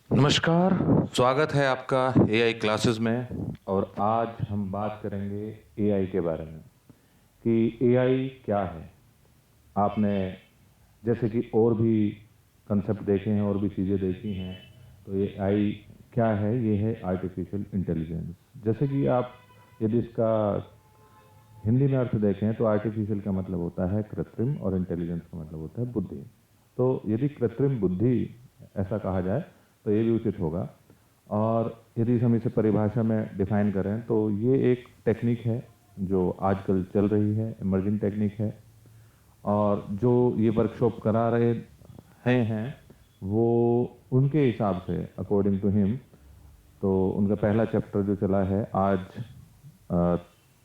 नमस्कार, स्वागत है आपका एआई क्लासेस में। और आज हम बात करेंगे एआई के बारे में कि एआई क्या है। आपने जैसे कि और भी कंसेप्ट देखे हैं और भी चीज़ें देखी हैं, तो एआई क्या है? ये है आर्टिफिशियल इंटेलिजेंस। जैसे कि आप यदि इसका हिंदी में अर्थ देखें तो आर्टिफिशियल का मतलब होता है कृत्रिम और इंटेलिजेंस का मतलब होता है बुद्धि। तो यदि कृत्रिम बुद्धि ऐसा कहा जाए तो ये भी उचित होगा। और यदि हम इसे परिभाषा में डिफाइन करें तो ये एक टेक्निक है जो आजकल चल रही है, इमर्जिंग टेक्निक है। और जो ये वर्कशॉप करा रहे हैं वो उनके हिसाब से अकॉर्डिंग टू हिम, तो उनका पहला चैप्टर जो चला है आज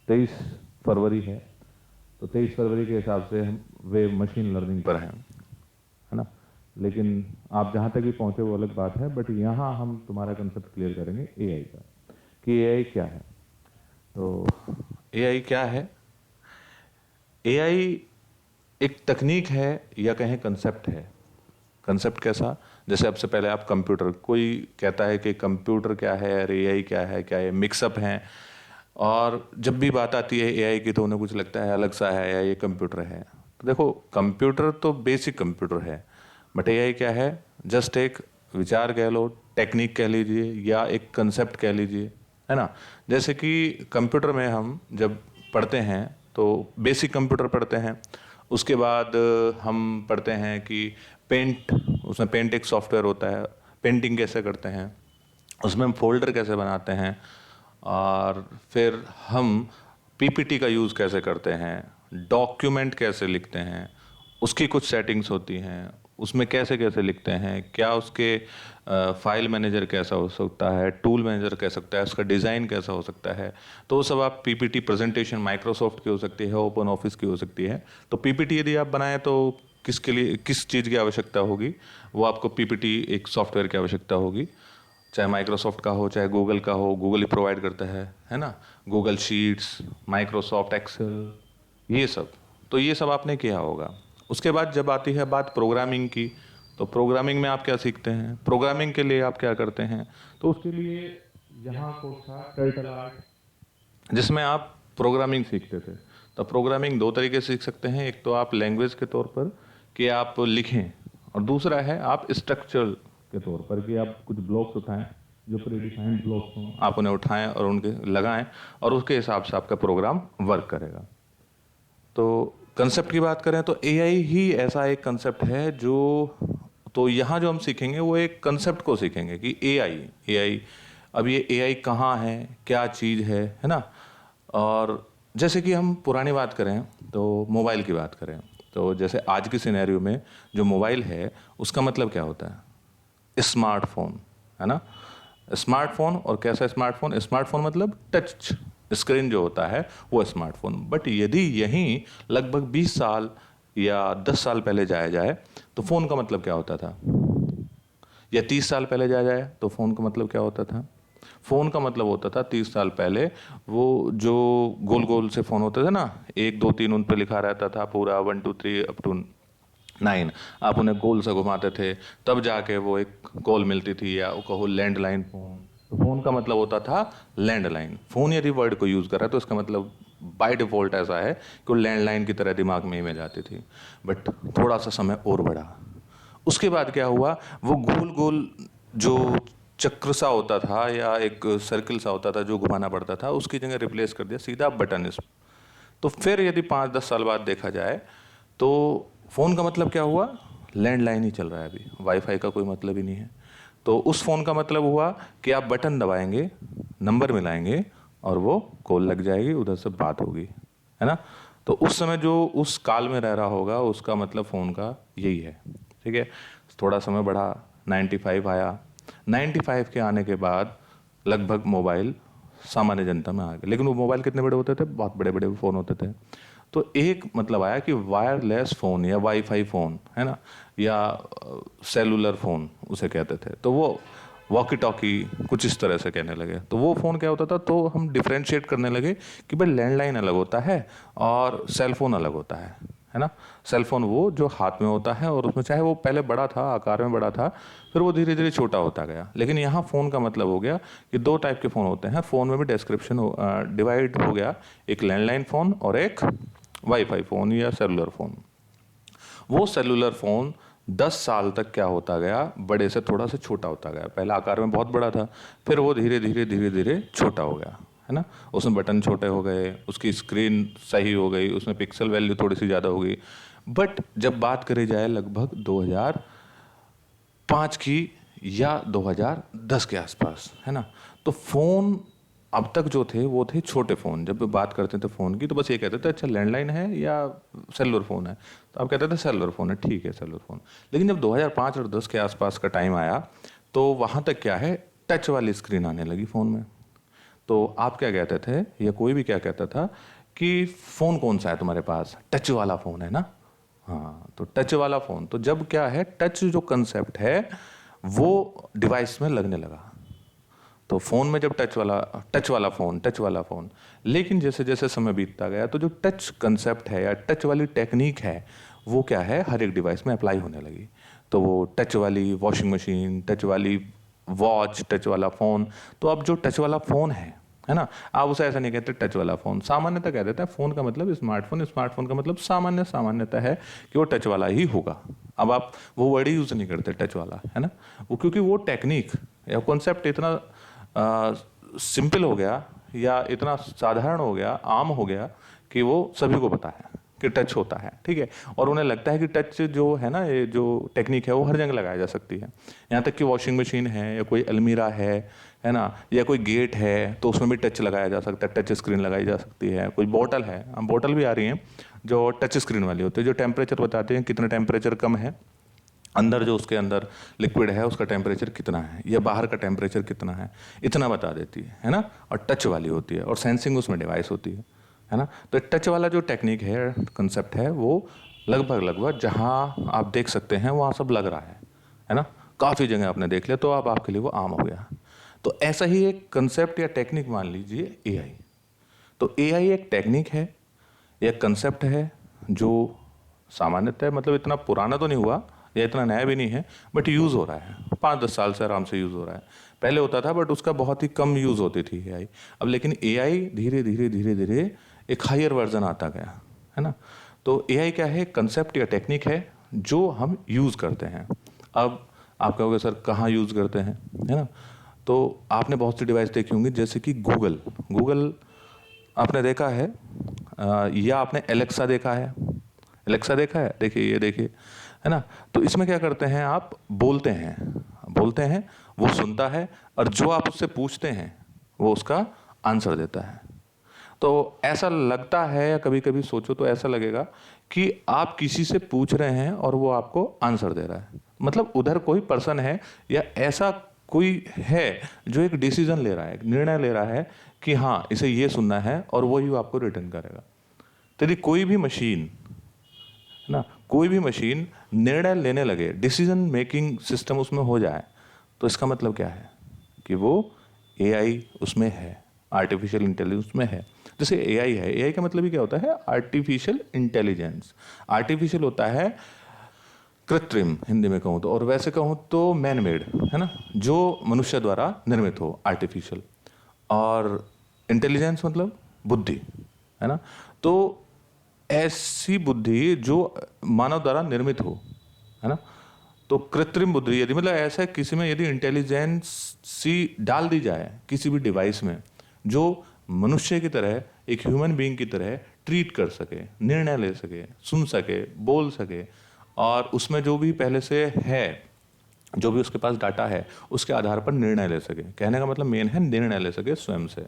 23 फरवरी है। तो 23 फरवरी के हिसाब से हम वे मशीन लर्निंग पर हैं, है ना। लेकिन आप जहाँ तक भी पहुँचे वो अलग बात है, बट यहाँ हम तुम्हारा कंसेप्ट क्लियर करेंगे एआई का कि एआई क्या है। तो एआई क्या है? एआई एक तकनीक है या कहें कंसेप्ट है। कंसेप्ट कैसा? जैसे अब से पहले आप कंप्यूटर, कोई कहता है कि कंप्यूटर क्या है और एआई क्या है, क्या ये मिक्सअप हैं। और जब भी बात आती है एआई की तो उन्हें कुछ लगता है अलग सा है या ये कंप्यूटर है। तो देखो, कंप्यूटर तो बेसिक कंप्यूटर है, बट एआई क्या है? जस्ट एक विचार कह लो, टेक्निक कह लीजिए या एक कंसेप्ट कह लीजिए, है ना। जैसे कि कंप्यूटर में हम जब पढ़ते हैं तो बेसिक कंप्यूटर पढ़ते हैं। उसके बाद हम पढ़ते हैं कि पेंट, उसमें पेंट एक सॉफ्टवेयर होता है, पेंटिंग कैसे करते हैं, उसमें हम फोल्डर कैसे बनाते हैं, और फिर हम पीपीटी का यूज़ कैसे करते हैं, डॉक्यूमेंट कैसे लिखते हैं, उसकी कुछ सेटिंग्स होती हैं, उसमें कैसे कैसे लिखते हैं, क्या उसके फाइल मैनेजर कैसा हो सकता है, टूल मैनेजर कैसा सकता है, उसका डिज़ाइन कैसा हो सकता है। तो वो सब आप पीपीटी प्रेजेंटेशन माइक्रोसॉफ्ट की हो सकती है, ओपन ऑफिस की हो सकती है। तो पीपीटी यदि आप बनाएं तो किसके लिए, किस चीज़ की आवश्यकता होगी? वो आपको पीपीटी एक सॉफ्टवेयर की आवश्यकता होगी, चाहे माइक्रोसॉफ्ट का हो चाहे गूगल का हो। गूगल ही प्रोवाइड करता है ना। गूगल शीट्स, माइक्रोसॉफ्ट एक्सेल, ये सब। तो ये सब आपने किया होगा। उसके बाद जब आती है बात प्रोग्रामिंग की, तो प्रोग्रामिंग में आप क्या सीखते हैं, प्रोग्रामिंग के लिए आप क्या करते हैं? तो उसके लिए यहाँ कोर्स था टर्टल आर्ट, जिसमें आप प्रोग्रामिंग सीखते थे। तो प्रोग्रामिंग दो तरीके से सीख सकते हैं। एक तो आप लैंग्वेज के तौर पर कि आप लिखें, और दूसरा है आप स्ट्रक्चर के तौर पर कि आप कुछ ब्लॉक्स उठाएं, जो प्रीडिफाइंड ब्लॉक्स हों आप उन्हें उठाएं और उनके लगाएं, और उसके हिसाब से आपका प्रोग्राम वर्क करेगा। तो कंसेप्ट की बात करें तो एआई ही ऐसा एक कंसेप्ट है जो, तो यहाँ जो हम सीखेंगे वो एक कंसेप्ट को सीखेंगे कि एआई एआई अब ये एआई कहाँ है, क्या चीज़ है ना। और जैसे कि हम पुरानी बात करें तो मोबाइल की बात करें, तो जैसे आज की सिनेरियो में जो मोबाइल है उसका मतलब क्या होता है? स्मार्टफोन, है ना। स्मार्टफोन, और कैसा स्मार्टफोन? स्मार्टफोन मतलब टच स्क्रीन जो होता है वो स्मार्टफोन। बट यदि यहीं लगभग 20 साल या 10 साल पहले जाया जाए तो फ़ोन का मतलब क्या होता था? या 30 साल पहले जाया जाए तो फ़ोन का मतलब क्या होता था? फ़ोन का मतलब होता था 30 साल पहले वो जो गोल गोल से फ़ोन होते थे ना, 1 2 3 उन पर लिखा रहता था पूरा 1 2 3 अप टू 9, आप उन्हें गोल से घुमाते थे तब जाके वो एक कॉल मिलती थी, या वो कहो लैंडलाइन फ़ोन। तो फ़ोन का मतलब होता था लैंडलाइन। फ़ोन यदि वर्ड को यूज़ कर रहा है तो इसका मतलब बाय डिफ़ॉल्ट ऐसा है कि वो लैंडलाइन की तरह दिमाग में इमेज आती थी। बट थोड़ा सा समय और बढ़ा, उसके बाद क्या हुआ, वो गोल गोल जो चक्र सा होता था या एक सर्किल सा होता था जो घुमाना पड़ता था, उसकी जगह रिप्लेस कर दिया सीधा बटन इस। तो फिर यदि 5 10 साल बाद देखा जाए तो फ़ोन का मतलब क्या हुआ? लैंडलाइन ही चल रहा है अभी, वाईफाई का कोई मतलब ही नहीं है। तो उस फ़ोन का मतलब हुआ कि आप बटन दबाएंगे, नंबर मिलाएंगे और वो कॉल लग जाएगी, उधर से बात होगी, है ना। तो उस समय जो उस काल में रह रहा होगा उसका मतलब फ़ोन का यही है, ठीक है। थोड़ा समय बढ़ा, 95 आया। 95 के आने के बाद लगभग मोबाइल सामान्य जनता में आ गए। लेकिन वो मोबाइल कितने बड़े होते थे? बहुत बड़े बड़े फ़ोन होते थे। तो एक मतलब आया कि वायरलेस फ़ोन या वाईफाई फ़ोन, है ना, या सेलुलर फ़ोन उसे कहते थे। तो वो वॉकी टॉकी कुछ इस तरह से कहने लगे। तो वो फ़ोन क्या होता था, तो हम डिफ्रेंशिएट करने लगे कि भाई लैंडलाइन अलग होता है और सेल फ़ोन अलग होता है है ना। सेल फोन वो जो हाथ में होता है और उसमें चाहे वो पहले बड़ा था, आकार में बड़ा था, फिर वो धीरे धीरे छोटा होता गया। लेकिन यहाँ फ़ोन का मतलब हो गया कि दो टाइप के फ़ोन होते हैं। फ़ोन में भी डिस्क्रिप्शन डिवाइड हो गया, एक लैंडलाइन फ़ोन और एक वाईफाई फ़ोन या सेलुलर फ़ोन। वो सेलुलर फ़ोन 10 साल तक क्या होता गया, बड़े से थोड़ा सा छोटा होता गया। पहला आकार में बहुत बड़ा था, फिर वो धीरे धीरे छोटा हो गया, है ना। उसमें बटन छोटे हो गए, उसकी स्क्रीन सही हो गई, उसमें पिक्सल वैल्यू थोड़ी सी ज़्यादा हो गई। बट जब बात करी जाए लगभग 2005 की या 2010 के आसपास, है ना, तो फ़ोन अब तक जो थे वो थे छोटे फ़ोन। जब बात करते थे फ़ोन की तो बस ये कहते थे अच्छा लैंडलाइन है या सेलुलर फ़ोन है, तो आप कहते थे सेलुलर फ़ोन है, ठीक है सेलुलर फ़ोन। लेकिन जब 2005 और 10 के आसपास का टाइम आया तो वहाँ तक क्या है, टच वाली स्क्रीन आने लगी फ़ोन में। तो आप क्या कहते थे या कोई भी क्या कहता था कि फ़ोन कौन सा है तुम्हारे पास, टच वाला फ़ोन है ना। हाँ, तो टच वाला फ़ोन, तो जब क्या है टच जो कंसेप्ट है वो डिवाइस में लगने लगा, तो फ़ोन में जब टच वाला फ़ोन। लेकिन जैसे जैसे समय बीतता गया तो जो टच कंसेप्ट है या टच वाली टेक्निक है वो क्या है हर एक डिवाइस में अप्लाई होने लगी। तो वो टच वाली वॉशिंग मशीन, टच वाली वॉच, टच वाला फ़ोन। तो अब जो टच वाला फ़ोन है ना, आप उसे ऐसा नहीं कहते टच वाला फ़ोन, सामान्यतः कह देता है फ़ोन का मतलब स्मार्टफोन, स्मार्टफोन का मतलब सामान्यता है कि वो टच वाला ही होगा। अब आप वो वर्ड ही यूज़ नहीं करते टच वाला, है ना, वो क्योंकि वो टेक्निक या कॉन्सेप्ट इतना सिंपल हो गया या इतना साधारण हो गया, आम हो गया कि वो सभी को पता है कि टच होता है, ठीक है। और उन्हें लगता है कि टच जो है ना, ये जो टेक्निक है वो हर जगह लगाई जा सकती है। यहाँ तक कि वॉशिंग मशीन है या कोई अलमीरा है ना, या कोई गेट है तो उसमें भी टच लगाया जा सकता है, टच स्क्रीन लगाई जा सकती है। कोई बोतल है, बोतल भी आ रही है जो टच स्क्रीन वाली होती है, जो टेम्परेचर बताते हैं कितना टेम्परेचर कम है, अंदर जो उसके अंदर लिक्विड है उसका टेम्परेचर कितना है या बाहर का टेम्परेचर कितना है, इतना बता देती है ना। और टच वाली होती है और सेंसिंग उसमें डिवाइस होती है ना। तो टच वाला जो टेक्निक है, कंसेप्ट है, वो लगभग जहाँ आप देख सकते हैं वहाँ सब लग रहा है ना। काफ़ी जगह आपने देख लिया तो अब आपके लिए वो आम हो गया। तो ऐसा ही एक कंसेप्ट या टेक्निक मान लीजिए एआई। तो एआई एक टेक्निक है, एक कंसेप्ट है जो सामान्यतः मतलब इतना पुराना तो नहीं हुआ या इतना नया भी नहीं है, बट यूज़ हो रहा है 5-10 साल से आराम से यूज़ हो रहा है। पहले होता था बट उसका बहुत ही कम यूज़ होती थी एआई। अब लेकिन एआई धीरे धीरे एक हायर वर्जन आता गया, है ना। तो एआई क्या है, कंसेप्ट या टेक्निक है जो हम यूज़ करते हैं। अब आप कहोगे सर कहाँ यूज़ करते हैं, है ना। तो आपने बहुत सी डिवाइस देखी होंगी जैसे कि गूगल आपने देखा है, या आपने एलेक्सा देखा है। एलेक्सा देखा है, देखिए ये देखिए, है ना। तो इसमें क्या करते हैं, आप बोलते हैं, वो सुनता है और जो आप उससे पूछते हैं वो उसका आंसर देता है। तो ऐसा लगता है या कभी कभी सोचो तो ऐसा लगेगा कि आप किसी से पूछ रहे हैं और वो आपको आंसर दे रहा है। मतलब उधर कोई पर्सन है या ऐसा कोई है जो एक डिसीजन ले रहा है, एक निर्णय ले रहा है कि हाँ इसे ये सुनना है और वही आपको रिटर्न करेगा। तो यदि कोई भी मशीन, है ना, कोई भी मशीन निर्णय लेने लगे, डिसीजन मेकिंग सिस्टम उसमें हो जाए, तो इसका मतलब क्या है कि वो एआई उसमें है, आर्टिफिशियल इंटेलिजेंस उसमें है। जैसे एआई है, एआई का मतलब ही क्या होता है, आर्टिफिशियल इंटेलिजेंस। आर्टिफिशियल होता है कृत्रिम हिंदी में कहूँ तो, और वैसे कहूँ तो मैन मेड, है ना, जो मनुष्य द्वारा निर्मित हो, आर्टिफिशियल। और इंटेलिजेंस मतलब बुद्धि, है ना। तो ऐसी बुद्धि जो मानव द्वारा निर्मित हो, है ना। तो कृत्रिम बुद्धि यदि मतलब ऐसा किसी में यदि इंटेलिजेंस सी डाल दी जाए किसी भी डिवाइस में, जो मनुष्य की तरह, एक ह्यूमन बीइंग की तरह ट्रीट कर सके, निर्णय ले सके, सुन सके, बोल सके, और उसमें जो भी पहले से है, जो भी उसके पास डाटा है उसके आधार पर निर्णय ले सके। कहने का मतलब मेन है निर्णय ले सके स्वयं से,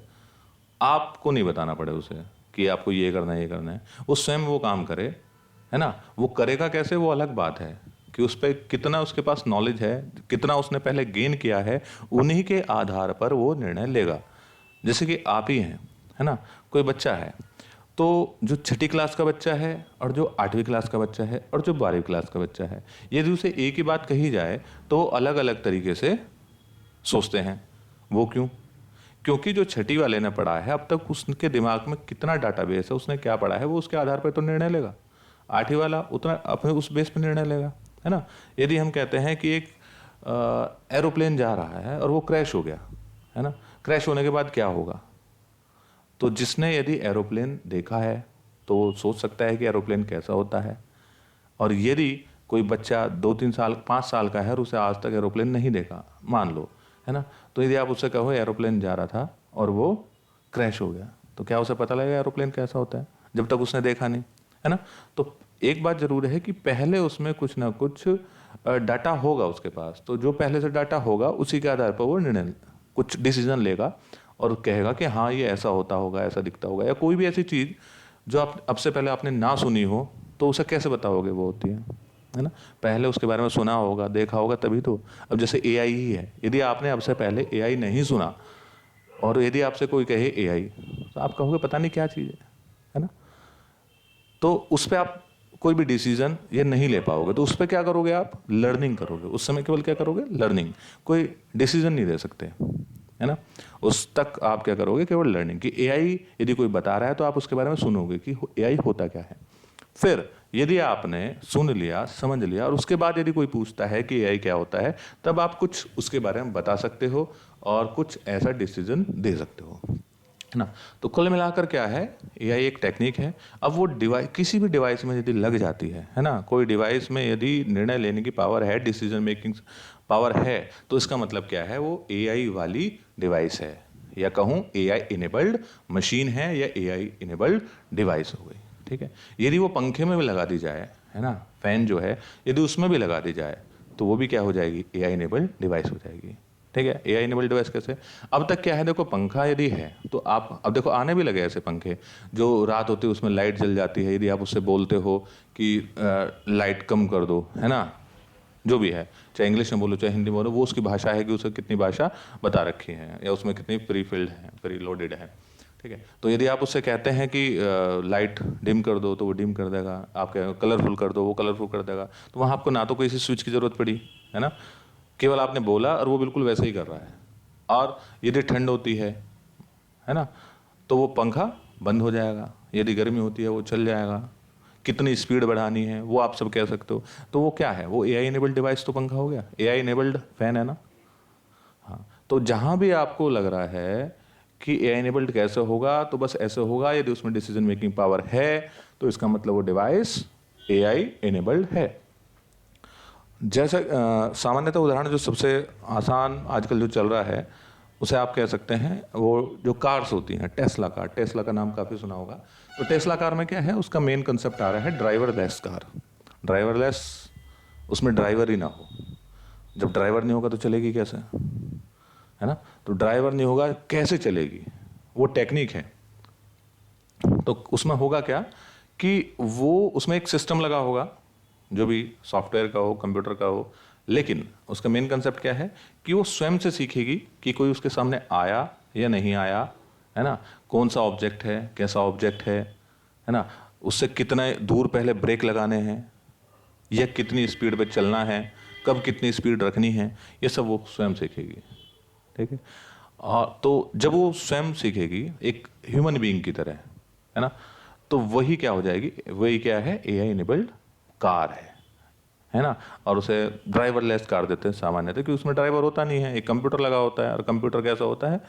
आपको नहीं बताना पड़े उसे कि आपको ये करना है ये करना है, वो स्वयं वो काम करे, है ना। वो करेगा कैसे वो अलग बात है कि उस पर कितना उसके पास नॉलेज है, कितना उसने पहले गेन किया है, उन्हीं के आधार पर वो निर्णय लेगा। जैसे कि आप ही हैं, है ना, कोई बच्चा है, तो जो 6ठी क्लास का बच्चा है और जो 8वीं क्लास का बच्चा है और जो 12वीं क्लास का बच्चा है, यदि उसे एक ही बात कही जाए तो अलग अलग तरीके से सोचते हैं। वो क्यों? क्योंकि जो 6ठी वाले ने पढ़ा है अब तक, उसके दिमाग में कितना डाटाबेस है, उसने क्या पढ़ा है, वो उसके आधार पर तो निर्णय लेगा। 8 वाला उतना अपने उस बेस पर निर्णय लेगा, है ना। यदि हम कहते हैं कि एक एरोप्लेन जा रहा है और वो क्रैश हो गया, है ना, क्रैश होने के बाद क्या होगा, तो जिसने यदि एरोप्लेन देखा है तो वो सोच सकता है कि एरोप्लेन कैसा होता है। और यदि कोई बच्चा 2-3 साल 5 साल का है और उसे आज तक एरोप्लेन नहीं देखा, मान लो, है ना, तो यदि आप उससे कहो एरोप्लेन जा रहा था और वो क्रैश हो गया, तो क्या उसे पता लगेगा एरोप्लेन कैसा होता है, जब तक उसने देखा नहीं, है ना। तो एक बात जरूर है कि पहले उसमें कुछ ना कुछ डाटा होगा उसके पास, तो जो पहले से डाटा होगा उसी के आधार पर वो निर्णय कुछ डिसीजन लेगा और कहेगा कि हाँ ये ऐसा होता होगा, ऐसा दिखता होगा। या कोई भी ऐसी चीज़ जो आप अब से पहले आपने ना सुनी हो तो उसे कैसे बताओगे वो होती है ना। पहले उसके बारे में सुना होगा, देखा होगा, तभी तो। अब जैसे एआई ही है, यदि आपने अब से पहले एआई नहीं सुना और यदि आपसे कोई कहे एआई, तो आप कहोगे पता नहीं क्या चीज़ है ना। तो उस पर आप कोई भी डिसीजन ये नहीं ले पाओगे। तो उस पर क्या करोगे, आप लर्निंग करोगे। उस समय केवल क्या करोगे, लर्निंग, कोई डिसीजन नहीं ले सकते, है ना। उस तक आप क्या करोगे, केवल लर्निंग। कि एआई यदि कोई बता रहा है तो आप उसके बारे में सुनोगे कि एआई होता क्या है। फिर यदि आपने सुन लिया, समझ लिया, और उसके बाद यदि कोई पूछता है कि एआई क्या होता है, तब आप कुछ उसके बारे में बता सकते हो और कुछ ऐसा डिसीजन दे सकते हो, है ना। तो कुल मिलाकर क्या है, एआई एक टेक्निक है। अब वो डिवाइस किसी भी डिवाइस में यदि लग जाती है ना, कोई डिवाइस में यदि निर्णय लेने की पावर है, डिसीजन मेकिंग पावर है, तो इसका मतलब क्या है, वो एआई वाली डिवाइस है, या कहूँ एआई इनेबल्ड मशीन है, या एआई इनेबल्ड डिवाइस हो गई। ठीक है। यदि वो पंखे में भी लगा दी जाए, है ना, फैन जो है यदि उसमें भी लगा दी जाए, तो वो भी क्या हो जाएगी, एआई इनेबल्ड डिवाइस हो जाएगी। ठीक है। एआई इनेबल्ड डिवाइस कैसे, अब तक क्या है, देखो पंखा यदि है तो आप, अब देखो आने भी लगे ऐसे पंखे जो रात होती है उसमें लाइट जल जाती है, यदि आप उससे बोलते हो कि लाइट कम कर दो, है ना, जो भी है, चाहे इंग्लिश में बोलो चाहे हिंदी में बोलो, वो उसकी भाषा है कि उसे कितनी भाषा बता रखी है या उसमें कितनी प्री फिल्ड है, प्री लोडेड है। ठीक है। तो यदि आप उससे कहते हैं कि लाइट डिम कर दो, तो वो डिम कर देगा। आप कहें कलरफुल कर दो, वो कलरफुल कर देगा। तो वहाँ आपको ना तो कोई स्विच की जरूरत पड़ी, है ना, केवल आपने बोला और वो बिल्कुल वैसे ही कर रहा है। और यदि ठंड होती है ना, तो वो पंखा बंद हो जाएगा, यदि गर्मी होती है वो चल जाएगा। कितनी स्पीड बढ़ानी है वो आप सब कह सकते हो। तो वो क्या है, वो एआई इनेबल्ड डिवाइस तो पंखा हो गया, एआई इनेबल्ड फैन है ना। हाँ, तो जहां भी आपको लग रहा है कि एआई इनेबल्ड कैसे होगा, तो बस ऐसे होगा, यदि उसमें डिसीजन मेकिंग पावर है तो इसका मतलब वो डिवाइस एआई इनेबल्ड है। जैसे सामान्यतः उदाहरण जो सबसे आसान आजकल जो चल रहा है उसे आप कह सकते हैं, वो जो कार्स होती हैं, टेस्ला कार, टेस्ला का नाम काफ़ी सुना होगा। तो टेस्ला कार में क्या है, उसका मेन कंसेप्ट आ रहा है ड्राइवरलेस कार। ड्राइवरलेस, उसमें ड्राइवर ही ना हो। जब ड्राइवर नहीं होगा तो चलेगी कैसे, है ना। तो ड्राइवर नहीं होगा कैसे चलेगी, वो टेक्निक है। तो उसमें होगा क्या कि वो उसमें एक सिस्टम लगा होगा, जो भी सॉफ्टवेयर का हो, कंप्यूटर का हो, लेकिन उसका मेन कंसेप्ट क्या है कि वो स्वयं से सीखेगी कि कोई उसके सामने आया या नहीं आया, है ना, कौन सा ऑब्जेक्ट है, कैसा ऑब्जेक्ट है ना, उससे कितने दूर पहले ब्रेक लगाने हैं, या कितनी स्पीड पे चलना है, कब कितनी स्पीड रखनी है, ये सब वो स्वयं सीखेगी। ठीक है। और तो जब वो स्वयं सीखेगी एक ह्यूमन बीइंग की तरह, है ना, तो वही क्या हो जाएगी, वही क्या है, एआई इनेबल्ड कार है ना। और उसे ड्राइवरलेस कार देते हैं सामान्यतः, क्योंकि उसमें ड्राइवर होता नहीं है, एक कंप्यूटर लगा होता है। और कंप्यूटर कैसा होता है,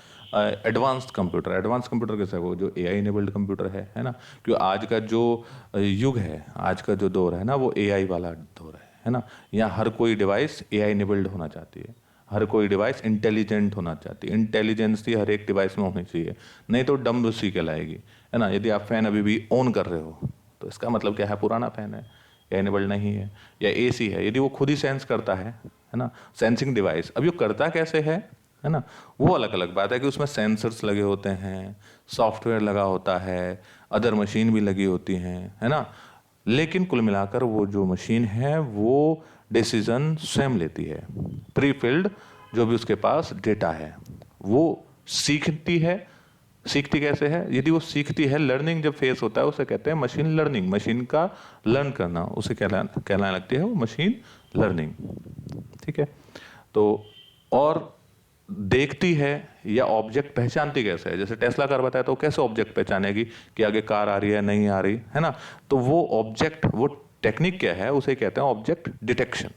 एडवांस्ड कंप्यूटर। एडवांस कंप्यूटर कैसा है, वो जो एआई इनेबल्ड कंप्यूटर है ना। क्योंकि आज का जो युग है, आज का जो दौर है ना, वो एआई वाला दौर है ना। यहाँ हर कोई डिवाइस एआई इनेबल्ड होना चाहती है, हर कोई डिवाइस इंटेलिजेंट होना चाहती है। इंटेलिजेंसी हर एक डिवाइस में होनी चाहिए, नहीं तो डम सी कहलाएगी, है ना। यदि आप फैन अभी भी ऑन कर रहे हो तो इसका मतलब क्या है, पुराना फैन है, एनेबल्ड नहीं है। या एसी है, यदि वो खुद ही सेंस करता है ना, सेंसिंग डिवाइस। अब ये करता कैसे है ना, वो अलग अलग बात है कि उसमें सेंसर्स लगे होते हैं, सॉफ्टवेयर लगा होता है, अदर मशीन भी लगी होती हैं, है ना। लेकिन कुल मिलाकर वो जो मशीन है वो डिसीजन स्वयं लेती है। प्री फिल्ड जो भी उसके पास डेटा है वो सीखती है। सीखती कैसे है, यदि वो सीखती है, लर्निंग जब फेस होता है उसे कहते हैं मशीन लर्निंग। मशीन का लर्न करना उसे कहलाने लगती है वो मशीन लर्निंग। ठीक है। तो और देखती है या ऑब्जेक्ट पहचानती कैसे है? जैसे टेस्ला कार बताया तो कैसे ऑब्जेक्ट पहचानेगी कि आगे कार आ रही है नहीं आ रही है ना? तो वो ऑब्जेक्ट, वो टेक्निक क्या है, उसे कहते हैं ऑब्जेक्ट डिटेक्शन,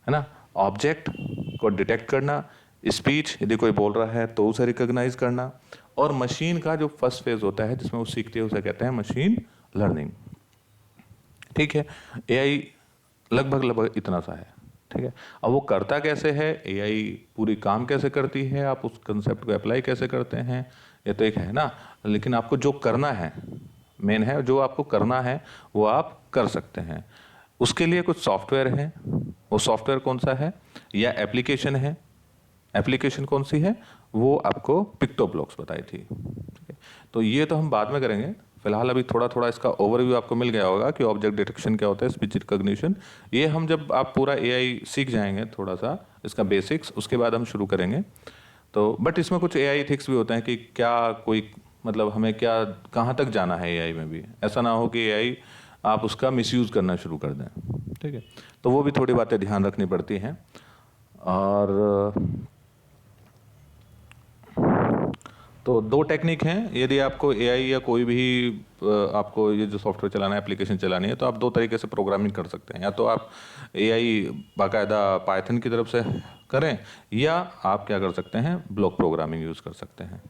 है ना? ऑब्जेक्ट को डिटेक्ट करना, स्पीच यदि कोई बोल रहा है तो उसे रिकॉग्नाइज करना, और मशीन का जो फर्स्ट फेज होता है जिसमें वो सीखती है उसे कहते हैं मशीन लर्निंग। ठीक है, एआई लगभग इतना सा है। ठीक है, अब वो करता कैसे है, एआई पूरी काम कैसे करती है, आप उस कंसेप्ट को अप्लाई कैसे करते हैं, ये तो एक है ना। लेकिन आपको जो करना है, मेन है जो आपको करना है वो आप कर सकते हैं। उसके लिए कुछ सॉफ्टवेयर है, वो सॉफ्टवेयर कौन सा है या एप्लीकेशन है, एप्लीकेशन कौन सी है, वो आपको पिक्टोब्लॉक्स बताई थी। ठीक है, तो ये तो हम बाद में करेंगे। फिलहाल अभी थोड़ा थोड़ा इसका ओवरव्यू आपको मिल गया होगा कि ऑब्जेक्ट डिटेक्शन क्या होता है, स्पीच रिकॉग्निशन। ये हम जब आप पूरा एआई सीख जाएंगे थोड़ा सा इसका बेसिक्स, उसके बाद हम शुरू करेंगे। तो बट इसमें कुछ एआई एथिक्स भी होते हैं कि क्या कोई मतलब हमें क्या कहाँ तक जाना है एआई में भी, ऐसा ना हो कि एआई आप उसका मिसयूज करना शुरू कर दें। ठीक है, तो वो भी थोड़ी बातें ध्यान रखनी पड़ती हैं। और तो दो टेक्निक हैं, यदि आपको एआई या कोई भी आपको ये जो सॉफ्टवेयर चलाना है, एप्लीकेशन चलानी है, तो आप दो तरीके से प्रोग्रामिंग कर सकते हैं। या तो आप एआई बाकायदा पाइथन की तरफ से करें, या आप क्या कर सकते हैं, ब्लॉक प्रोग्रामिंग यूज़ कर सकते हैं।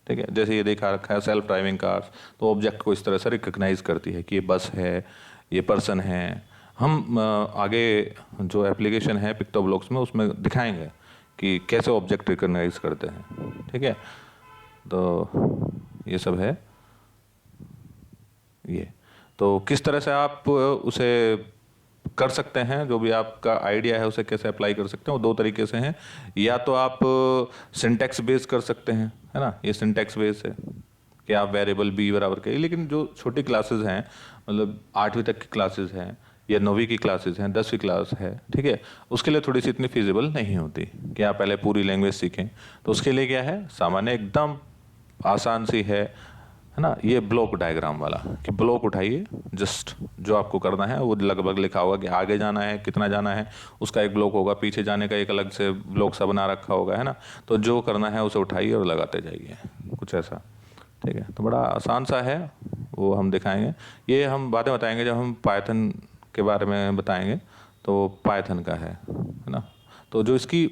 ठीक है, जैसे ये देखा रखा है सेल्फ ड्राइविंग कार्स, तो ऑब्जेक्ट को इस तरह से रिकग्नाइज करती है कि ये बस है, ये पर्सन है। हम आगे जो एप्लीकेशन है पिक्टोब्लॉक्स में उसमें दिखाएंगे कि कैसे ऑब्जेक्ट रिकग्नाइज करते हैं। ठीक है, तो ये सब है। ये तो किस तरह से आप उसे कर सकते हैं, जो भी आपका आइडिया है उसे कैसे अप्लाई कर सकते हैं, वो दो तरीके से हैं। या तो आप सिंटैक्स बेस कर सकते हैं, है ना, ये सिंटैक्स बेस है कि आप वेरिएबल बी बराबर के। लेकिन जो छोटी क्लासेस हैं, मतलब 8वीं तक की क्लासेस हैं या 9वीं की क्लासेस हैं, 10वीं क्लास है, ठीक है, उसके लिए थोड़ी सी इतनी फिजिबल नहीं होती कि आप पहले पूरी लैंग्वेज सीखें। तो उसके लिए क्या है, सामान्य एकदम आसान सी है ना, ये ब्लॉक डायग्राम वाला, कि ब्लॉक उठाइए, जस्ट जो आपको करना है वो लगभग लिखा होगा कि आगे जाना है कितना जाना है, उसका एक ब्लॉक होगा, पीछे जाने का एक अलग से ब्लॉक सा बना रखा होगा, है ना। तो जो करना है उसे उठाइए और लगाते जाइए, कुछ ऐसा। ठीक है, तो बड़ा आसान सा है, वो हम दिखाएंगे। ये हम बातें बताएंगे जब हम पाइथन के बारे में बताएंगे, तो पाइथन का है ना। तो जो इसकी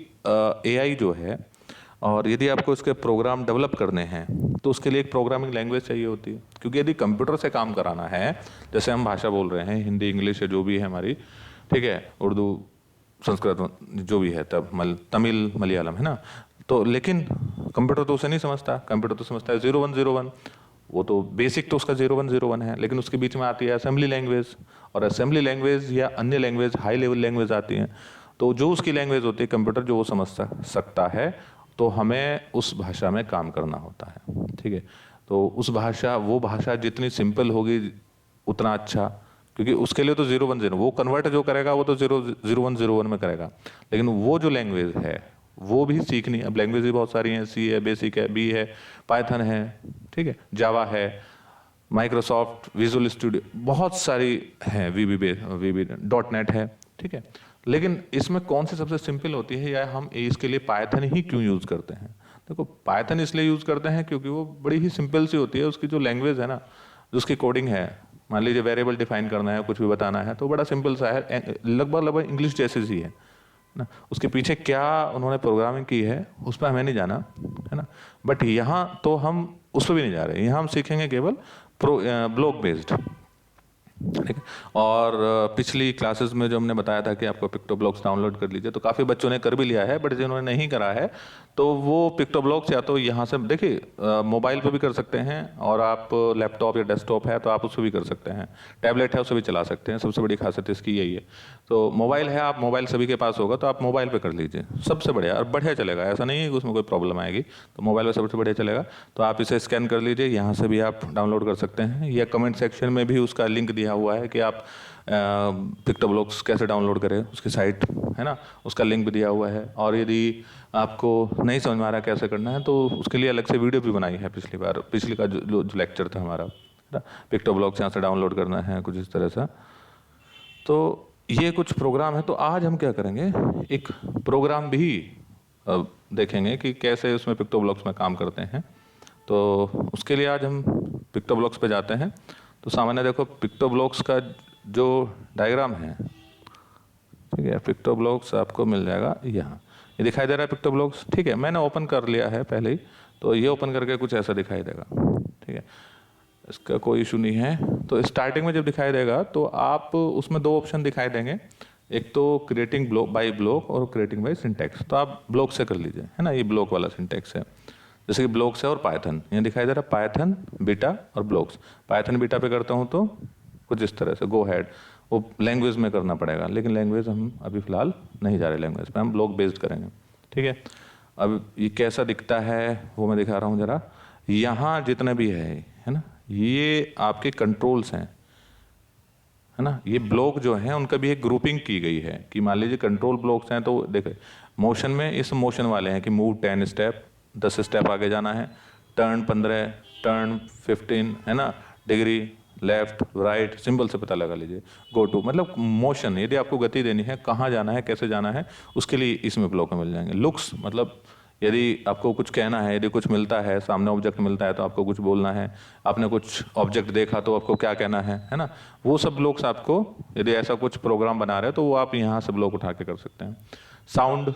एआई जो है, और यदि आपको इसके प्रोग्राम डेवलप करने हैं तो उसके लिए एक प्रोग्रामिंग लैंग्वेज चाहिए होती है। क्योंकि यदि कंप्यूटर से काम कराना है, जैसे हम भाषा बोल रहे हैं, हिंदी इंग्लिश जो भी है हमारी, ठीक है, उर्दू संस्कृत जो भी है, तब तमिल मलयालम, है ना। तो लेकिन कंप्यूटर तो उसे नहीं समझता, कंप्यूटर तो समझता है 0101, वो तो बेसिक तो उसका 0101 है। लेकिन उसके बीच में आती है असेंबली लैंग्वेज, और असेंबली लैंग्वेज या अन्य लैंग्वेज हाई लेवल लैंग्वेज आती हैं। तो जो उसकी लैंग्वेज होती है कंप्यूटर जो वो समझ सकता है, तो हमें उस भाषा में काम करना होता है। ठीक है, तो उस भाषा, वो भाषा जितनी सिंपल होगी उतना अच्छा, क्योंकि उसके लिए तो 0101 वो कन्वर्ट जो करेगा वो तो 0101 में करेगा। लेकिन वो जो लैंग्वेज है वो भी सीखनी है। अब लैंग्वेज भी बहुत सारी हैं, सी है, बेसिक है, बी है, पाइथन है, ठीक है, जावा है, माइक्रोसॉफ्ट विजुअल स्टूडियो, बहुत सारी हैं, वीबी .NET है। ठीक है, लेकिन इसमें कौन सी सबसे सिंपल होती है, या हम इसके लिए पाइथन ही क्यों यूज करते हैं? देखो, पाइथन इसलिए यूज करते हैं क्योंकि वो बड़ी ही सिंपल सी होती है। उसकी जो लैंग्वेज है ना, जो उसकी कोडिंग है, मान लीजिए वेरिएबल डिफाइन करना है, कुछ भी बताना है, तो बड़ा सिंपल सा है, लगभग इंग्लिश जैसे सी है ना। उसके पीछे क्या उन्होंने प्रोग्रामिंग की है उस पर हमें नहीं जाना, है ना। बट यहाँ तो हम उस पर भी नहीं जा रहे, यहाँ हम सीखेंगे केवल ब्लॉक बेस्ड। ठीक है, और पिछली क्लासेस में जो हमने बताया था कि आपको पिक्टोब्लॉक्स डाउनलोड कर लीजिए, तो काफ़ी बच्चों ने कर भी लिया है, बट जिन्होंने नहीं करा है तो वो पिक्टोब्लॉक्स या तो यहाँ से देखिए, मोबाइल पे भी कर सकते हैं, और आप लैपटॉप या डेस्कटॉप है तो आप उस पर भी कर सकते हैं, टैबलेट है उससे भी चला सकते हैं। सबसे बड़ी खासियत इसकी यही है। तो मोबाइल है, आप मोबाइल सभी के पास होगा तो आप मोबाइल पे कर लीजिए, सबसे बढ़िया और बढ़िया चलेगा। ऐसा नहीं है कि उसमें कोई प्रॉब्लम आएगी, तो मोबाइल पे सबसे बढ़िया चलेगा। तो आप इसे स्कैन कर लीजिए, यहाँ से भी आप डाउनलोड कर सकते हैं, या कमेंट सेक्शन में भी उसका लिंक दिया हुआ है कि आप पिक्टोब्लॉक्स कैसे डाउनलोड करें, उसकी साइट है ना, उसका लिंक भी दिया हुआ है। और यदि आपको नहीं समझ में आ रहा कैसे करना है तो उसके लिए अलग से वीडियो भी बनाई है पिछली का जो लेक्चर था हमारा, पिक्टोब्लॉक्स यहाँ से डाउनलोड करना है, कुछ इस तरह से। तो ये कुछ प्रोग्राम है। तो आज हम क्या करेंगे, एक प्रोग्राम भी देखेंगे कि कैसे उसमें पिक्टोब्लॉक्स में काम करते हैं। तो उसके लिए आज हम पिक्टोब्लॉक्स पे जाते हैं। तो सामान्य देखो पिक्टोब्लॉक्स का जो डायग्राम है, ठीक है, पिक्टोब्लॉक्स आपको मिल जाएगा यहाँ, ये दिखाई दे रहा है पिक्टोब्लॉक्स, ठीक है। मैंने ओपन कर लिया है पहले ही, तो ये ओपन करके कुछ ऐसा दिखाई देगा, ठीक है, इसका कोई इशू नहीं है। तो स्टार्टिंग में जब दिखाई देगा तो आप उसमें दो ऑप्शन दिखाई देंगे, एक तो क्रिएटिंग ब्लॉक बाय ब्लॉक और क्रिएटिंग बाय सिंटैक्स। तो आप ब्लॉक से कर लीजिए, है ना, ये ब्लॉक वाला सिंटैक्स है, जैसे कि ब्लॉक्स है और पाइथन, यहाँ दिखाई दे रहा है पाइथन बीटा और ब्लॉक्स। पाइथन बीटा पे करता हूँ तो कुछ इस तरह से गो हैड, वो लैंग्वेज में करना पड़ेगा, लेकिन लैंग्वेज हम अभी फिलहाल नहीं जा रहे लैंग्वेज पे, हम ब्लॉक बेस्ड करेंगे, ठीक है। अब ये कैसा दिखता है वो मैं दिखा रहा हूँ जरा। यहाँ जितने भी है ना, ये आपके कंट्रोल्स हैं, है ना, ये ब्लॉक जो हैं उनका भी एक ग्रुपिंग की गई है कि मान लीजिए कंट्रोल ब्लॉक्स हैं, तो देखो मोशन में इस मोशन वाले हैं कि मूव 10 स्टेप, 10 स्टेप आगे जाना है, टर्न 15, टर्न 15, है ना, डिग्री, लेफ्ट राइट, सिंबल से पता लगा लीजिए, गो टू, मतलब मोशन, यदि आपको गति देनी है, कहाँ जाना है, कैसे जाना है, उसके लिए इसमें ब्लॉक मिल जाएंगे। लुक्स, मतलब यदि आपको कुछ कहना है, यदि कुछ मिलता है, सामने ऑब्जेक्ट मिलता है तो आपको कुछ बोलना है, आपने कुछ ऑब्जेक्ट देखा तो आपको क्या कहना है ना, वो सब ब्लॉक्स आपको, यदि ऐसा कुछ प्रोग्राम बना रहे हैं तो वो आप यहाँ से ब्लॉक उठा के कर सकते हैं। साउंड,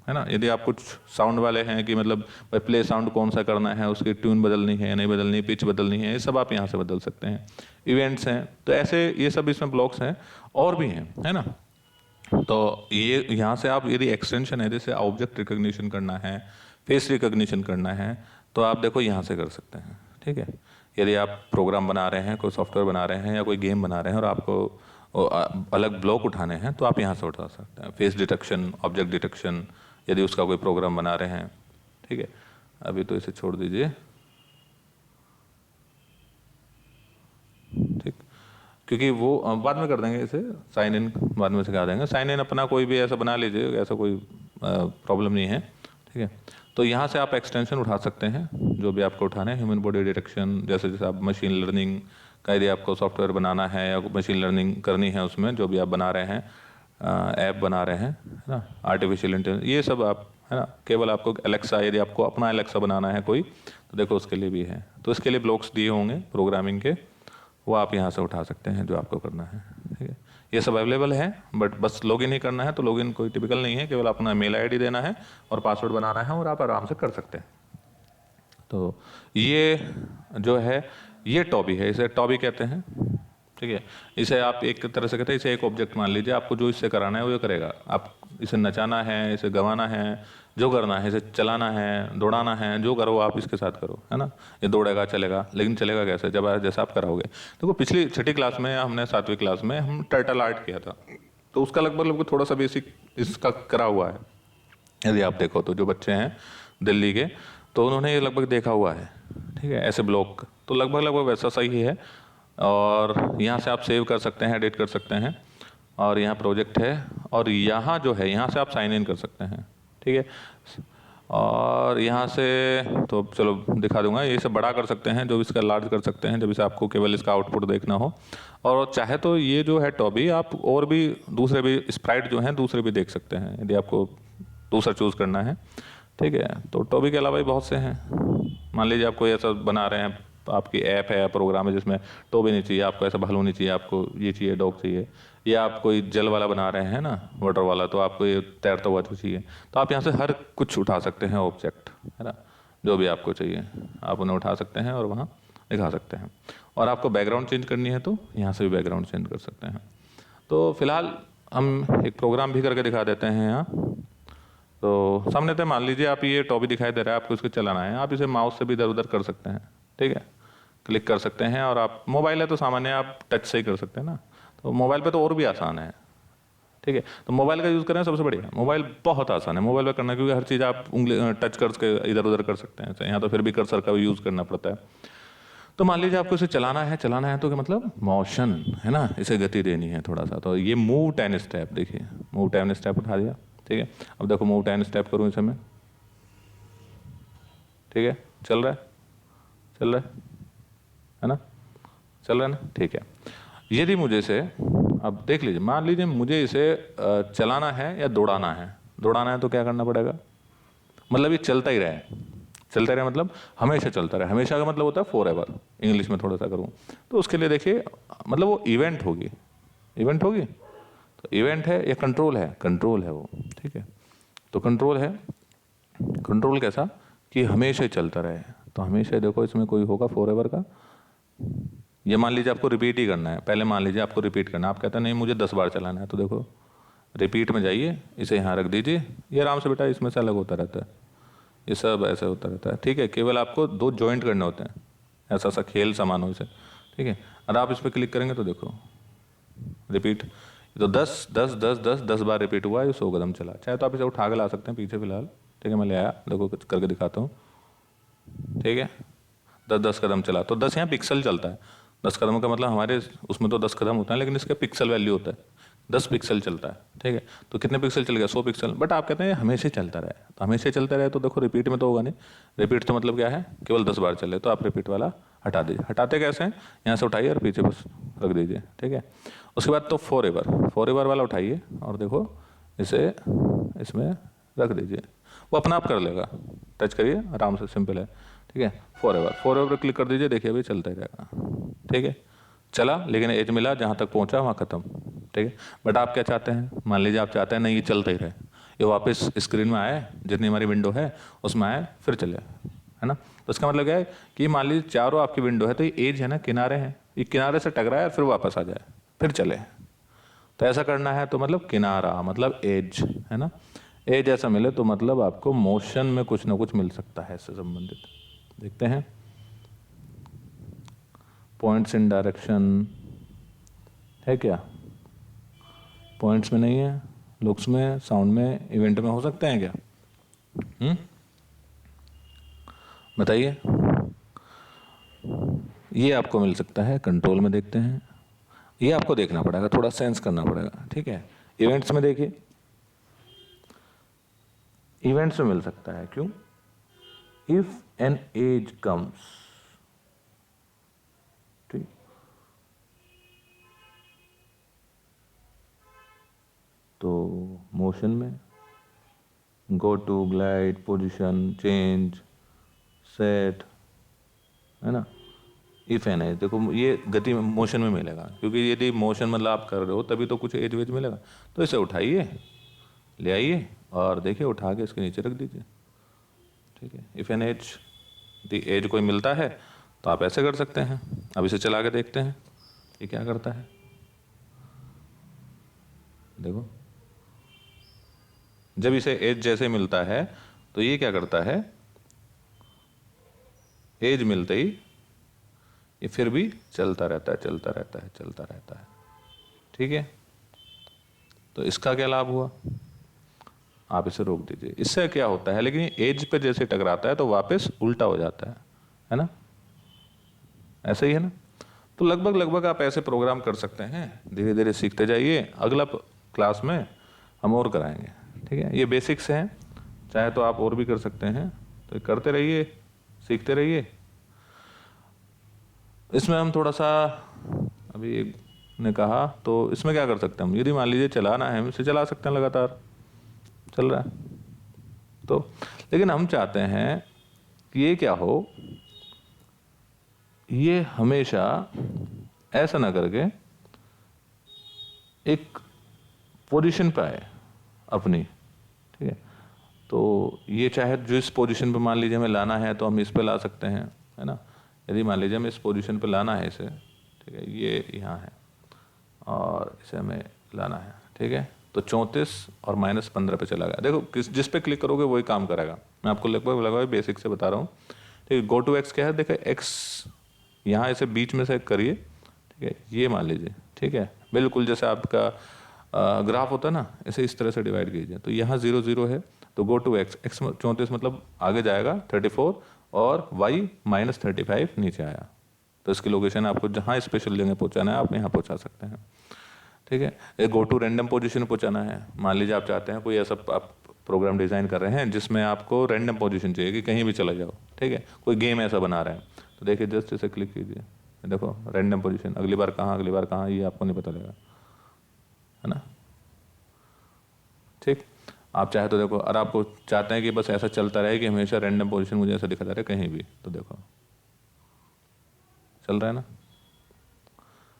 है ना, यदि आप कुछ साउंड वाले हैं कि मतलब भाई प्ले साउंड कौन सा करना है, उसकी ट्यून बदलनी है नहीं बदलनी, पिच बदलनी है, ये सब आप यहाँ से बदल सकते हैं। इवेंट्स हैं, तो ऐसे ये सब इसमें ब्लॉक्स हैं और भी हैं, है ना। तो ये यहाँ से आप यदि एक्सटेंशन है, जैसे ऑब्जेक्ट रिकॉग्निशन करना है, फेस रिकॉग्निशन करना है, तो आप देखो यहाँ से कर सकते हैं, ठीक है। यदि आप प्रोग्राम बना रहे हैं, कोई सॉफ्टवेयर बना रहे हैं या कोई गेम बना रहे हैं और आपको अलग ब्लॉक उठाने हैं तो आप यहाँ से उठा सकते हैं। फेस डिटेक्शन, ऑब्जेक्ट डिटेक्शन, यदि उसका कोई प्रोग्राम बना रहे हैं, ठीक है। अभी तो इसे छोड़ दीजिए, ठीक, क्योंकि वो बाद में कर देंगे, इसे साइन इन बाद में सिखा देंगे। साइन इन अपना कोई भी ऐसा बना लीजिए, ऐसा कोई प्रॉब्लम नहीं है, ठीक है। तो यहाँ से आप एक्सटेंशन उठा सकते हैं जो भी आपको उठाने हैं, ह्यूमन बॉडी डिटेक्शन, जैसे जैसे आप मशीन लर्निंग का यदि आपको सॉफ्टवेयर बनाना है या मशीन लर्निंग करनी है उसमें, जो भी आप बना रहे हैं, ऐप बना रहे हैं, है ना, आर्टिफिशियल इंटेलिजेंस, ये सब आप, है ना, केवल आपको एलेक्सा, यदि आपको अपना एलेक्सा बनाना है कोई, तो देखो उसके लिए भी है। तो इसके लिए ब्लॉक्स दिए होंगे प्रोग्रामिंग के, वो आप यहाँ से उठा सकते हैं जो आपको करना है, ठीक है। ये सब अवेलेबल है, बट बस लॉगिन ही करना है, तो लॉगिन कोई टिपिकल नहीं है, केवल अपना मेल आईडी देना है और पासवर्ड बनाना है और आप आराम से कर सकते हैं। तो ये जो है ये टॉबी है, इसे टॉबी कहते हैं, ठीक है। इसे आप एक तरह से कहते हैं, इसे एक ऑब्जेक्ट मान लीजिए, आपको जो इससे कराना है वो ये करेगा। आप इसे नचाना है, इसे गवाना है, जो करना है, इसे चलाना है, दौड़ाना है, जो करो आप इसके साथ करो, है ना। ये दौड़ेगा चलेगा, लेकिन चलेगा कैसे, जब जैसा आप कराओगे। देखो पिछली 6ठी क्लास में हमने 7वीं क्लास में हम टर्टल आर्ट किया था, तो उसका लगभग थोड़ा सा बेसिक इसका करा हुआ है। यदि आप देखो तो जो बच्चे हैं दिल्ली के, तो उन्होंने ये लगभग देखा हुआ है, ठीक है, ऐसे ब्लॉक, तो लगभग वैसा सही है। और यहाँ से आप सेव कर सकते हैं, एडिट कर सकते हैं, और यहाँ प्रोजेक्ट है, और यहाँ जो है यहाँ से आप साइन इन कर सकते हैं, ठीक है। और यहाँ से तो चलो दिखा दूंगा, ये सब बड़ा कर सकते हैं, जो इसका लार्ज कर सकते हैं जब इसे आपको केवल इसका आउटपुट देखना हो। और चाहे तो ये जो है टॉबी, आप और भी दूसरे भी स्प्राइट जो हैं दूसरे भी देख सकते हैं, यदि आपको दूसरा चूज़ करना है, ठीक है। तो टॉबी के अलावा भी बहुत से हैं। मान लीजिए आपको ऐसा बना रहे हैं, आपकी ऐप है या प्रोग्राम है जिसमें टॉबी नहीं चाहिए आपको, ऐसा भालू नहीं चाहिए आपको, ये चाहिए डॉग चाहिए, या आप कोई जल वाला बना रहे हैं ना, वाटर वाला, तो आपको ये तैरता हुआ चाहिए, तो आप यहाँ से हर कुछ उठा सकते हैं ऑब्जेक्ट, है ना, जो भी आपको चाहिए आप उन्हें उठा सकते हैं और वहाँ दिखा सकते हैं। और आपको बैकग्राउंड चेंज करनी है तो यहाँ से भी बैकग्राउंड चेंज कर सकते हैं। तो फिलहाल हम एक प्रोग्राम भी करके दिखा देते हैं यहाँ। तो सामने तो मान लीजिए आप ये टॉबी दिखाई दे रहा है, आपको इसको चलाना है, आप इसे माउस से भी इधर उधर कर सकते हैं, ठीक है, क्लिक कर सकते हैं। और आप मोबाइल है तो सामान्य आप टच से ही कर सकते हैं ना, तो मोबाइल पे तो और भी आसान है, ठीक है। तो मोबाइल का यूज़ करें सबसे बढ़िया, मोबाइल बहुत आसान है मोबाइल पे करना, क्योंकि हर चीज़ आप उंगली टच करके इधर उधर कर सकते हैं। यहाँ तो फिर भी कर्सर का यूज़ करना पड़ता है। तो मान लीजिए आपको इसे चलाना है तो क्या मतलब मोशन, है ना, इसे गति देनी है थोड़ा सा, तो ये मूव 10 स्टेप, देखिए मूव 10 स्टेप उठा दिया, ठीक है। अब देखो मूव 10 स्टेप करूँ इसे मैं, ठीक है, चल रहा है ना, चल रहा है ना, ठीक है। यदि मुझे इसे, अब देख लीजिए, मान लीजिए मुझे इसे चलाना है या दौड़ाना है तो क्या करना पड़ेगा, मतलब ये चलता ही रहे, चलता रहे मतलब हमेशा चलता रहे। हमेशा का मतलब होता है फॉर एवर, इंग्लिश में थोड़ा सा करूँ तो उसके लिए देखिए मतलब वो इवेंट होगी, इवेंट होगी तो इवेंट है या कंट्रोल है, कंट्रोल है वो, ठीक है। तो कंट्रोल है, कंट्रोल कैसा कि हमेशा ही चलता रहे। तो हमेशा देखो इसमें कोई होगा फॉर एवर का, ये मान लीजिए आपको रिपीट ही करना है, पहले मान लीजिए आपको रिपीट करना है, आप कहते हैं नहीं मुझे 10 बार चलाना है, तो देखो रिपीट में जाइए, इसे यहाँ रख दीजिए, ये आराम से बेटा इसमें से अलग होता रहता है, ये सब ऐसे होता रहता है, ठीक है। केवल आपको 2 जॉइंट करने होते हैं, ऐसा सा खेल समान हो इसे, ठीक है। और आप इस पर क्लिक करेंगे तो देखो रिपीट, तो 10 बार रिपीट हुआ, ये 100 कदम चला। चाहे तो आप इसे उठा के ला सकते हैं पीछे फिलहाल, ठीक है, मैं ले आया, देखो कुछ करके दिखाता हूँ, ठीक है। 10 कदम चला, तो 10 यहाँ पिक्सल चलता है, 10 कदम का मतलब हमारे उसमें तो 10 कदम होता है, लेकिन इसका पिक्सल वैल्यू होता है, 10 पिक्सल चलता है, ठीक है। तो कितने पिक्सल चल गया, 100 पिक्सल। बट आप कहते हैं हमेशा चलता रहे, तो हमेशा चलता रहे तो देखो रिपीट में तो होगा नहीं, रिपीट तो मतलब क्या है, केवल 10 बार चले, तो आप रिपीट वाला हटा दीजिए। हटाते कैसे हैं, यहाँ से उठाइए और पीछे बस रख दीजिए, ठीक है। उसके बाद तो फॉर एवर वाला उठाइए और देखो इसे इसमें रख दीजिए, वो अपना आप कर लेगा, टच करिए आराम से, सिंपल है, ठीक है। फॉर एवर क्लिक कर दीजिए, देखिए अभी चलता ही रहेगा, ठीक है। चला, लेकिन एज मिला, जहाँ तक पहुँचा वहाँ खत्म, ठीक है। बट आप क्या चाहते हैं, मान लीजिए आप चाहते हैं नहीं ये चलता ही रहे, ये वापस स्क्रीन में आए, जितनी हमारी विंडो है उसमें आए फिर चले, है ना। तो इसका मतलब क्या है कि मान लीजिए चारों आपकी विंडो है, तो ये एज है ना, किनारे हैं, ये किनारे से टकराए फिर वापस आ जाए फिर चले, तो ऐसा करना है तो मतलब किनारा मतलब एज, है ना। एज ऐसा मिले तो मतलब आपको मोशन में कुछ ना कुछ मिल सकता है इससे संबंधित। देखते हैं, पॉइंट्स इन डायरेक्शन है क्या, पॉइंट्स में नहीं है, लुक्स में, साउंड में, इवेंट में हो सकते हैं क्या, बताइए। ये आपको मिल सकता है कंट्रोल में, देखते हैं, ये आपको देखना पड़ेगा, थोड़ा सेंस करना पड़ेगा, ठीक है। इवेंट्स में देखिए, इवेंट्स में मिल सकता है, क्यों, इफ एन एज कम्स, ठीक, तो मोशन में go to, glide, position, change, set, है ना। इफ एन एज, देखो ये गति में मोशन में मिलेगा, क्योंकि यदि मोशन मतलब आप कर रहे हो तभी तो कुछ एज वेज मिलेगा। तो इसे उठाइए, ले आइए और देखिए उठा के इसके नीचे रख दीजिए, ठीक है। If an edge, the edge कोई मिलता है तो आप ऐसे कर सकते हैं। अब इसे चला के देखते हैं ये क्या करता है, देखो जब इसे एज जैसे मिलता है तो ये क्या करता है, एज मिलते ही ये फिर भी चलता रहता है, चलता रहता है, चलता रहता है, ठीक है। तो इसका क्या लाभ हुआ, आप इसे रोक दीजिए, इससे क्या होता है, लेकिन एज पे जैसे टकराता है तो वापस उल्टा हो जाता है ना, ऐसे ही है ना। तो लगभग आप ऐसे प्रोग्राम कर सकते हैं, धीरे धीरे सीखते जाइए, अगला क्लास में हम और कराएंगे, ठीक है। ये बेसिक्स हैं, चाहे तो आप और भी कर सकते हैं, तो करते रहिए, सीखते रहिए। इसमें हम थोड़ा सा अभी एक ने कहा, तो इसमें क्या कर सकते हैं हम, यदि मान लीजिए चलाना है, हम इसे चला सकते हैं, लगातार चल रहा है तो, लेकिन हम चाहते हैं कि ये क्या हो, ये हमेशा ऐसा ना करके एक पोजीशन पे आए अपनी, ठीक है। तो ये चाहे जिस पोजीशन पे मान लीजिए हमें लाना है तो हम इस पे ला सकते हैं, है ना। यदि मान लीजिए हमें इस पोजीशन पे लाना है इसे, ठीक है, ये यहाँ है और इसे हमें लाना है, ठीक है। तो 34 और -15 पे चला गया, देखो जिस पे क्लिक करोगे वही काम करेगा। मैं आपको लगभग बेसिक से बता रहा हूँ, ठीक है। गो टू एक्स क्या है, देखो एक्स यहाँ इसे बीच में से करिए, ठीक है, ये मान लीजिए, ठीक है, बिल्कुल जैसे आपका ग्राफ होता है ना, इसे इस तरह से डिवाइड कीजिए। तो यहाँ 0 0 है, तो गो टू एक्स, एक्स 34 मतलब आगे जाएगा 34 और वाई -35 नीचे आया। तो इसकी लोकेशन आपको जहाँ स्पेशल जगह पहुँचाना है आप यहाँ पहुँचा सकते हैं, ठीक है। एक गो टू रैंडम पोजीशन पहुँचाना है, मान लीजिए आप चाहते हैं कोई ऐसा आप प्रोग्राम डिज़ाइन कर रहे हैं जिसमें आपको रैंडम पोजीशन चाहिए कि कहीं भी चला जाओ, ठीक है, कोई गेम ऐसा बना रहे हैं, तो देखिए जस्ट इसे क्लिक कीजिए, देखो रैंडम पोजीशन, अगली बार कहाँ ये आपको नहीं पता लगेगा, है ना, ठीक। आप चाहे तो देखो, और आपको चाहते हैं कि बस ऐसा चलता रहे कि हमेशा रैंडम पोजीशन मुझे ऐसा दिखाता रहे कहीं भी, तो देखो चल रहा है ना।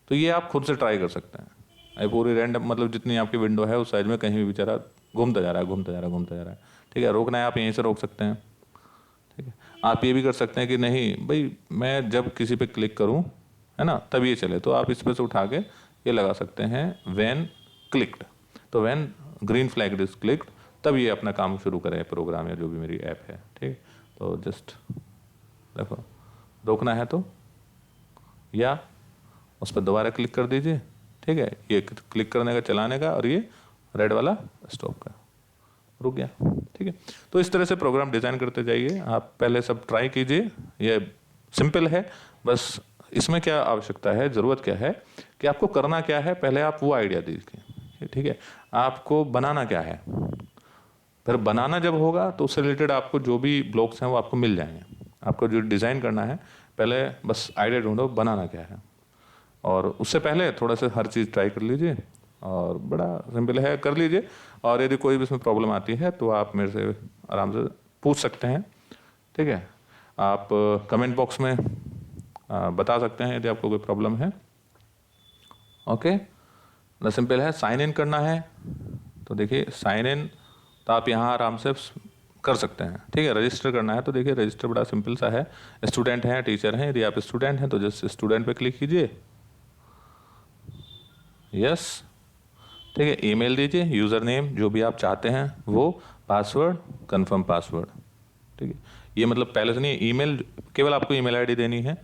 तो ये आप खुद से ट्राई कर सकते हैं। ये पूरी रैंडम मतलब जितनी आपकी विंडो है उस साइज में कहीं भी बेचारा घूमता जा रहा है, घूमता जा रहा है, घूमता जा रहा है। ठीक है, रोकना है आप यहीं से रोक सकते हैं। ठीक है, आप ये भी कर सकते हैं कि नहीं भाई मैं जब किसी पे क्लिक करूं, है ना, तब ये चले, तो आप इस पे से उठा के ये लगा सकते हैं व्हेन क्लिक्ड। तो when green flag is clicked तब ये अपना काम शुरू करे प्रोग्राम या जो भी मेरी ऐप है। ठीक, तो जस्ट देखो रोकना है तो या उस पर दोबारा क्लिक कर दीजिए। ठीक है, ये क्लिक करने का, चलाने का, और ये रेड वाला स्टॉप का, रुक गया। ठीक है, तो इस तरह से प्रोग्राम डिज़ाइन करते जाइए। आप पहले सब ट्राई कीजिए, ये सिंपल है। बस इसमें क्या आवश्यकता है, ज़रूरत क्या है कि आपको करना क्या है, पहले आप वो आइडिया दीजिए। ठीक है, आपको बनाना क्या है, फिर बनाना जब होगा तो उससे रिलेटेड आपको जो भी ब्लॉक्स हैं वो आपको मिल जाएंगे। आपको जो डिज़ाइन करना है पहले बस आइडिया ढूंढो बनाना क्या है, और उससे पहले थोड़ा सा हर चीज़ ट्राई कर लीजिए, और बड़ा सिंपल है, कर लीजिए। और यदि कोई भी इसमें प्रॉब्लम आती है तो आप मेरे से आराम से पूछ सकते हैं। ठीक है, आप कमेंट बॉक्स में बता सकते हैं यदि आपको कोई प्रॉब्लम है। ओके, ना सिंपल है। साइन इन करना है तो देखिए साइन इन तो आप यहाँ आराम से कर सकते हैं। ठीक है, रजिस्टर करना है तो देखिए रजिस्टर बड़ा सिंपल सा है। स्टूडेंट हैं, टीचर हैं, यदि आप स्टूडेंट हैं तो जस्ट स्टूडेंट पे क्लिक कीजिए, यस। ठीक है, ईमेल दीजिए, यूज़र नेम जो भी आप चाहते हैं वो, पासवर्ड, कंफर्म पासवर्ड। ठीक है, ये मतलब पहले से नहीं, ईमेल केवल आपको ईमेल आईडी देनी है,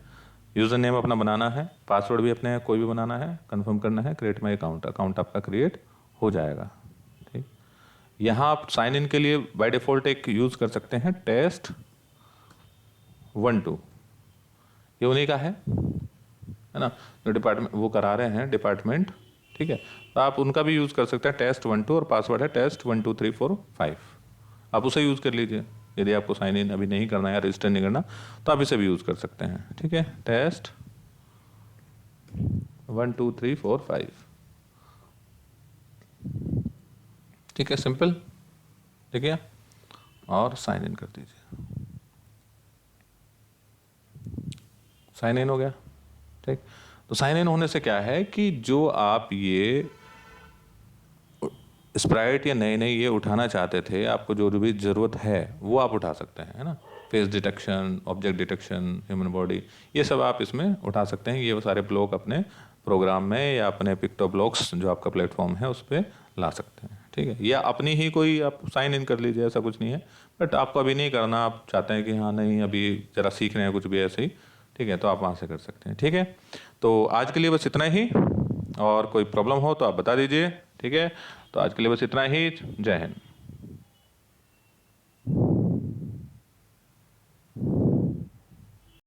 यूज़र नेम अपना बनाना है, पासवर्ड भी अपने कोई भी बनाना है, कंफर्म करना है, क्रिएट माई अकाउंट, अकाउंट आपका क्रिएट हो जाएगा। ठीक, यहाँ आप साइन इन के लिए बाय डिफ़ॉल्ट एक यूज़ कर सकते हैं टेस्ट 12, ये उन्हीं का है ना, जो डिपार्टमेंट वो करा रहे हैं डिपार्टमेंट। ठीक है, तो आप उनका भी यूज़ कर सकते हैं, टेस्ट 12, और पासवर्ड है टेस्ट 1 2 3 4 5। आप उसे यूज़ कर लीजिए। यदि आपको साइन इन अभी नहीं करना है या रजिस्टर नहीं करना तो आप इसे भी यूज़ कर सकते हैं। ठीक है, टेस्ट 1 2 3 4 5। ठीक है, सिंपल। ठीक है, और साइन इन कर दीजिए, साइन इन हो गया। ठीक, तो साइन इन होने से क्या है कि जो आप ये स्प्राइट या नए नए ये उठाना चाहते थे, आपको जो भी ज़रूरत है वो आप उठा सकते हैं, है ना। Face detection, object detection, human body, ये सब आप इसमें उठा सकते हैं। ये सारे ब्लॉक अपने प्रोग्राम में या अपने पिक्टो ब्लॉक्स जो आपका प्लेटफॉर्म है उस पर ला सकते हैं। ठीक है, या अपनी ही कोई आप साइन इन कर लीजिए, ऐसा कुछ नहीं है। बट आपको अभी नहीं करना, आप चाहते हैं कि हाँ नहीं अभी ज़रा सीख रहे हैं कुछ भी ऐसे ही, ठीक है, तो आप वहाँ से कर सकते हैं। ठीक है, तो आज के लिए बस इतना ही, और कोई प्रॉब्लम हो तो आप बता दीजिए। ठीक है, तो आज के लिए बस इतना ही। जय हिंद।